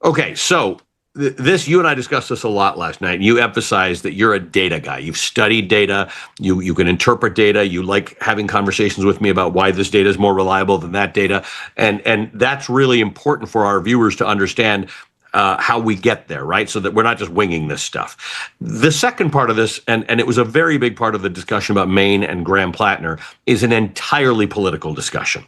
Okay, so this you and I discussed this a lot last night. And you emphasized that you're a data guy. You've studied data. You can interpret data. You like having conversations with me about why this data is more reliable than that data, and that's really important for our viewers to understand how we get there, right? So that we're not just winging this stuff. The second part of this, and it was a very big part of the discussion about Maine and Graham Plattner, is an entirely political discussion,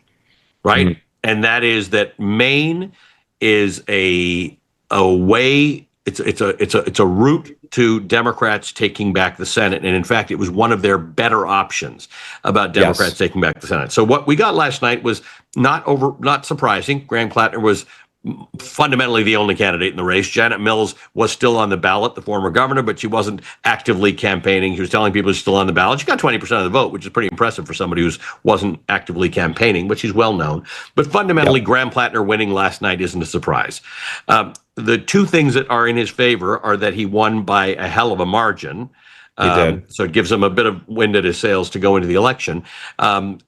right? Mm-hmm. And that is that Maine is a way. It's a route to Democrats taking back the Senate, and in fact, it was one of their better options about Democrats taking back the Senate. So what we got last night was not surprising. Graham Plattner was fundamentally the only candidate in the race. Janet Mills was still on the ballot, the former governor, but she wasn't actively campaigning. She was telling people she's still on the ballot. She got 20% of the vote, which is pretty impressive for somebody who wasn't actively campaigning, but she's well known. But fundamentally, Graham Plattner winning last night isn't a surprise. The two things that are in his favor are that he won by a hell of a margin. He did. So it gives him a bit of wind at his sails to go into the election. And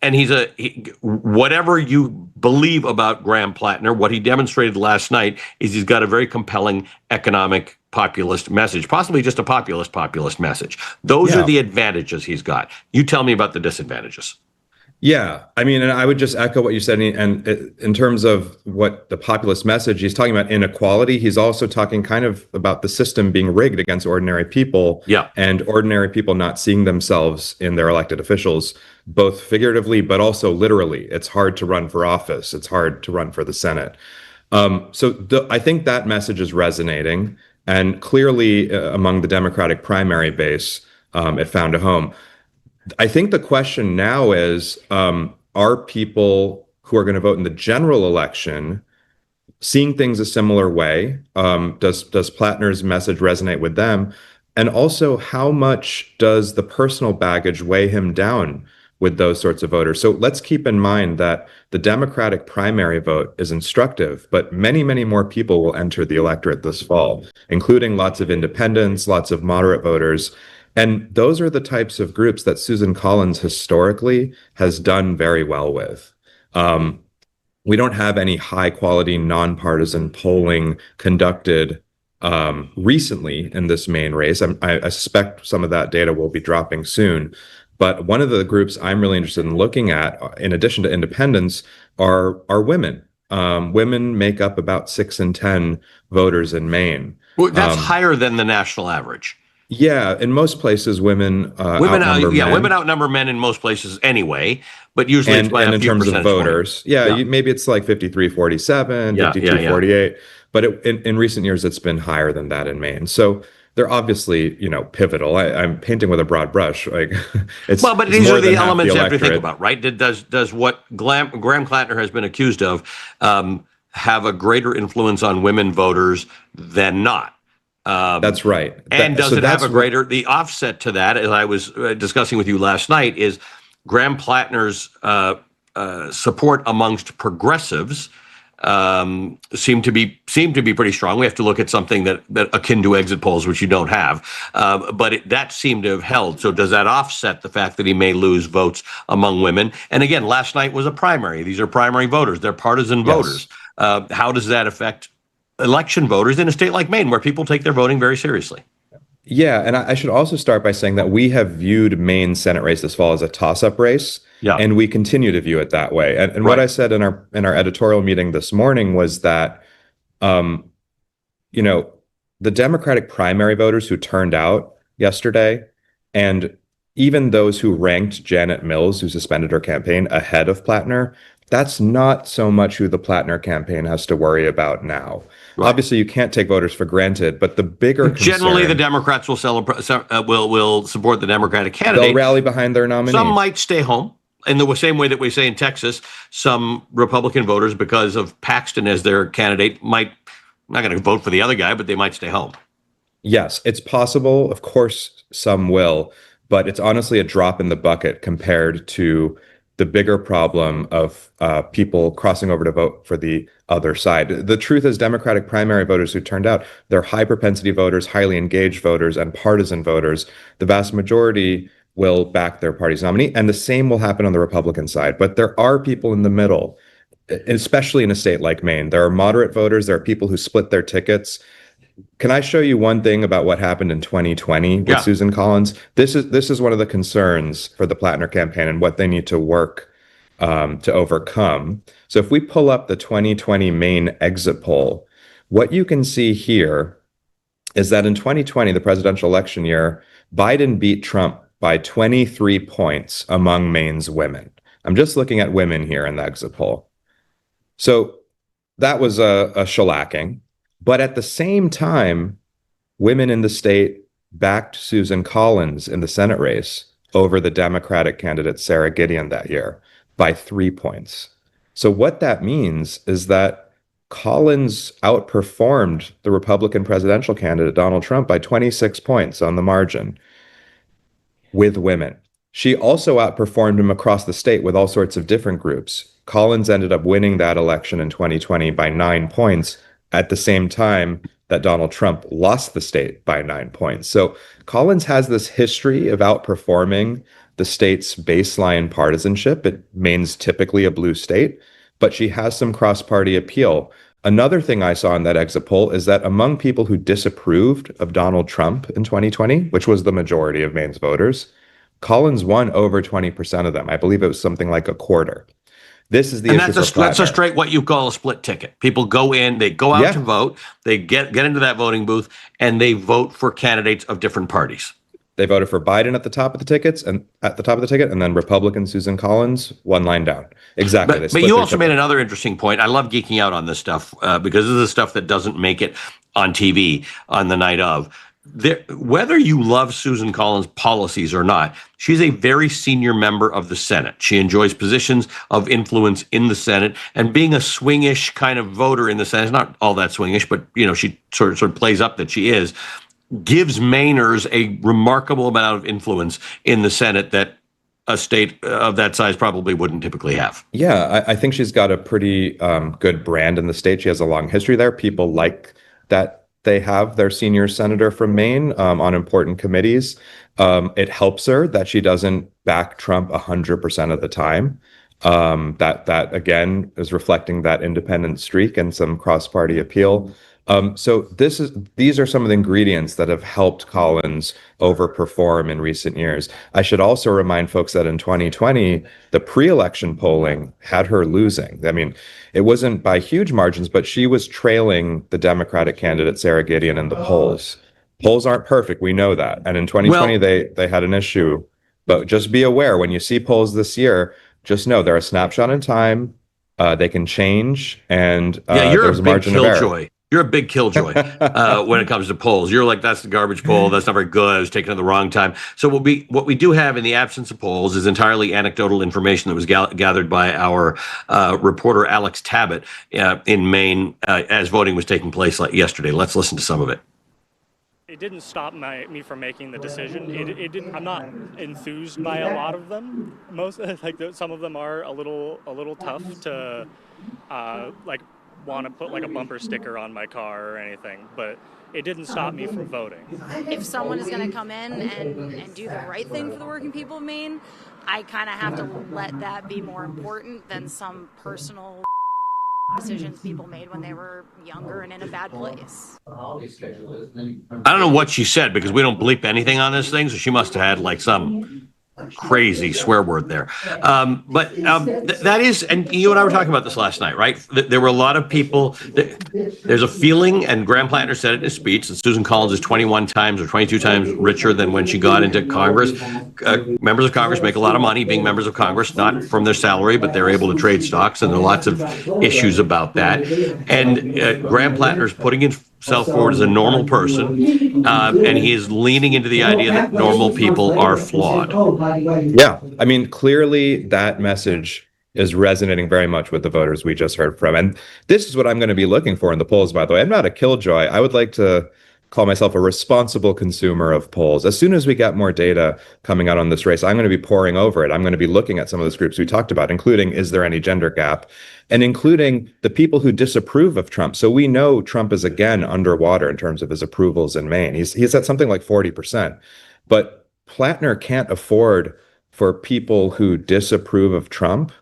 whatever you believe about Graham Plattner, what he demonstrated last night is he's got a very compelling economic populist message, possibly just a populist message. Those are the advantages he's got. You tell me about the disadvantages. Yeah, I mean, and I would just echo what you said. And in terms of what the populist message, he's talking about inequality. He's also talking kind of about the system being rigged against ordinary people, and ordinary people not seeing themselves in their elected officials, both figuratively, but also literally. It's hard to run for office. It's hard to run for the Senate. I think that message is resonating, and clearly among the Democratic primary base, it found a home. I think the question now is, are people who are going to vote in the general election seeing things a similar way? Does Plattner's message resonate with them? And also, how much does the personal baggage weigh him down with those sorts of voters? So let's keep in mind that the Democratic primary vote is instructive, but many, many more people will enter the electorate this fall, including lots of independents, lots of moderate voters. And those are the types of groups that Susan Collins historically has done very well with. We don't have any high quality nonpartisan polling conducted recently in this Maine race. I suspect some of that data will be dropping soon. But one of the groups I'm really interested in looking at, in addition to independents, are women. Women make up about 6 in 10 voters in Maine. Well, that's higher than the national average. Yeah, in most places, women outnumber men. Women outnumber men in most places anyway, but usually it's by and a few in terms of voters. Maybe it's like 53-47, 52-48. But in recent years, it's been higher than that in Maine. So they're obviously, pivotal. I'm painting with a broad brush. Like, but these are the elements you have to think about, right? Does what Graham Plattner has been accused of have a greater influence on women voters than not? That's right. And does it have the offset to that, as I was discussing with you last night, is Graham Plattner's support amongst progressives seem to be pretty strong. We have to look at something that akin to exit polls, which you don't have, but that seemed to have held. So does that offset the fact that he may lose votes among women? And again, last night was a primary. These are primary voters. They're partisan voters. How does that affect election voters in a state like Maine, where people take their voting very seriously? Yeah, and I should also start by saying that we have viewed Maine's Senate race this fall as a toss-up race, and we continue to view it that way. And what I said in our editorial meeting this morning was that, the Democratic primary voters who turned out yesterday, and even those who ranked Janet Mills, who suspended her campaign, ahead of Plattner, that's not so much who the Plattner campaign has to worry about now. Right. Obviously, you can't take voters for granted, but the bigger generally the Democrats will support the Democratic candidate. They'll rally behind their nominee. Some might stay home in the same way that we say in Texas. Some Republican voters, because of Paxton as their candidate, not going to vote for the other guy, but they might stay home. Yes, it's possible. Of course, some will, but it's honestly a drop in the bucket compared to the bigger problem of people crossing over to vote for the other side. The truth is, Democratic primary voters who turned out, they're high propensity voters, highly engaged voters, and partisan voters. The vast majority will back their party's nominee, and the same will happen on the Republican side. But there are people in the middle especially in a state like Maine. There are moderate voters. There are people who split their tickets. Can I show you one thing about what happened in 2020 with Susan Collins? This is one of the concerns for the Plattner campaign and what they need to work to overcome. So if we pull up the 2020 Maine exit poll, what you can see here is that in 2020, the presidential election year, Biden beat Trump by 23 points among Maine's women. I'm just looking at women here in the exit poll. So that was a shellacking. But at the same time, women in the state backed Susan Collins in the Senate race over the Democratic candidate Sarah Gideon that year by 3 points. So what that means is that Collins outperformed the Republican presidential candidate Donald Trump by 26 points on the margin with women. She also outperformed him across the state with all sorts of different groups. Collins ended up winning that election in 2020 by 9 points at the same time that Donald Trump lost the state by 9 points. So Collins has this history of outperforming the state's baseline partisanship. Maine's typically a blue state, but she has some cross-party appeal. Another thing I saw in that exit poll is that among people who disapproved of Donald Trump in 2020, which was the majority of Maine's voters, Collins won over 20% of them. I believe it was something like a quarter. This is the issue. That's a straight what you call a split ticket. People go in, they go out to vote, they get into that voting booth, and they vote for candidates of different parties. They voted for Biden at the top of the tickets and then Republican Susan Collins one line down. Exactly. But you also made another interesting point. I love geeking out on this stuff because this is the stuff that doesn't make it on TV on the night of. Whether you love Susan Collins' policies or not, she's a very senior member of the Senate. She enjoys positions of influence in the Senate, and being a swingish kind of voter in the Senate, not all that swingish, but she sort of plays up that she is, gives Mainers a remarkable amount of influence in the Senate that a state of that size probably wouldn't typically have. Yeah, I think she's got a pretty good brand in the state. She has a long history there. People like that they have their senior senator from Maine on important committees. It helps her that she doesn't back Trump 100% of the time. That again is reflecting that independent streak and some cross-party appeal. So these are some of the ingredients that have helped Collins overperform in recent years. I should also remind folks that in 2020, the pre-election polling had her losing. I mean, it wasn't by huge margins, but she was trailing the Democratic candidate Sarah Gideon in the polls. Polls aren't perfect, we know that. And in 2020, they had an issue. But just be aware, when you see polls this year, just know they're a snapshot in time. They can change, and there's a margin of error. You're a big killjoy when it comes to polls. You're like, that's the garbage poll. That's not very good. I was taken at the wrong time. So what we do have in the absence of polls is entirely anecdotal information that was gathered by our reporter Alex Tabbitt in Maine as voting was taking place yesterday. Let's listen to some of it. It didn't stop me from making the decision. It didn't. I'm not enthused by a lot of them. Some of them are a little tough to want to put like a bumper sticker on my car or anything, but it didn't stop me from voting. If someone is going to come in and do the right thing for the working people of Maine, I kind of have to let that be more important than some personal decisions people made when they were younger and in a bad place. I don't know what she said because we don't bleep anything on this thing, so she must have had like some crazy swear word there. But that is, and you and I were talking about this last night, right? There were a lot of people, there's a feeling, and Graham Plattner said it in his speech, that Susan Collins is 21 times or 22 times richer than when she got into Congress. Members of Congress make a lot of money being members of Congress, not from their salary, but they're able to trade stocks, and there are lots of issues about that. And Graham Plattner is putting himself forward as a normal person, and he is leaning into the idea that normal people are flawed. Yeah, I mean, clearly that message is resonating very much with the voters we just heard from. And this is what I'm going to be looking for in the polls, by the way. I'm not a killjoy. I would like to call myself a responsible consumer of polls. As soon as we get more data coming out on this race, I'm going to be poring over it. I'm going to be looking at some of those groups we talked about, including is there any gender gap, and including the people who disapprove of Trump. So we know Trump is again underwater in terms of his approvals in Maine. He's at something like 40%. But Plattner can't afford for people who disapprove of Trump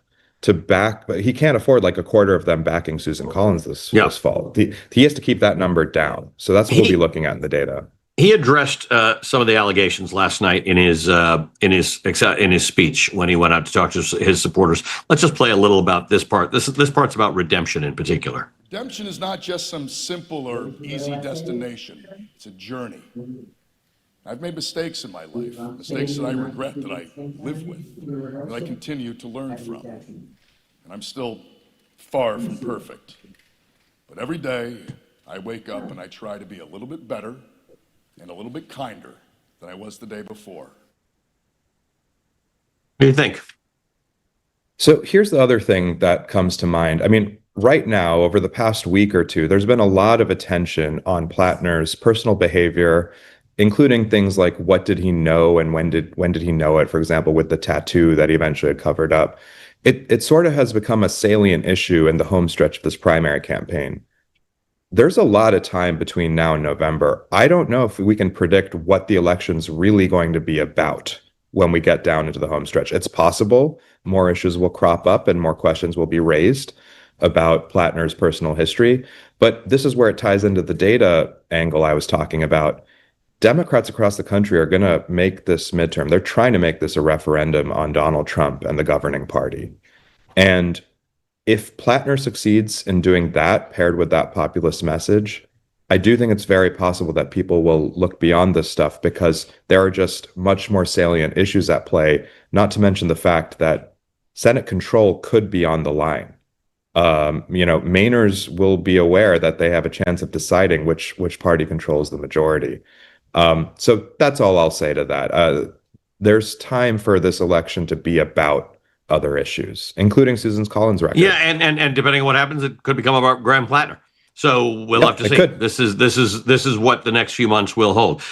to back, but he can't afford like a quarter of them backing Susan Collins this fall. He has to keep that number down. So that's what we'll be looking at in the data. He addressed some of the allegations last night in his speech when he went out to talk to his supporters. Let's just play a little about this part. This part's about redemption in particular. Redemption is not just some simple or easy destination. It's a journey. I've made mistakes in my life, mistakes that I regret, that I live with, that I continue to learn from. And I'm still far from perfect. But every day I wake up and I try to be a little bit better and a little bit kinder than I was the day before. What do you think? So here's the other thing that comes to mind. I mean, right now, over the past week or two, there's been a lot of attention on Plattner's personal behavior, including things like what did he know and when did he know it, for example, with the tattoo that he eventually had covered up. It sort of has become a salient issue in the home stretch of this primary campaign. There's a lot of time between now and November. I don't know if we can predict what the election's really going to be about when we get down into the home stretch. It's possible more issues will crop up and more questions will be raised about Plattner's personal history. But this is where it ties into the data angle I was talking about. Democrats across the country are going to make this midterm. They're trying to make this a referendum on Donald Trump and the governing party. And if Plattner succeeds in doing that, paired with that populist message, I do think it's very possible that people will look beyond this stuff because there are just much more salient issues at play, not to mention the fact that Senate control could be on the line. Mainers will be aware that they have a chance of deciding which party controls the majority. So that's all I'll say to that. There's time for this election to be about other issues, including Susan Collins' record. Yeah, and depending on what happens, it could become about Graham Plattner. So we'll have to see. This is what the next few months will hold.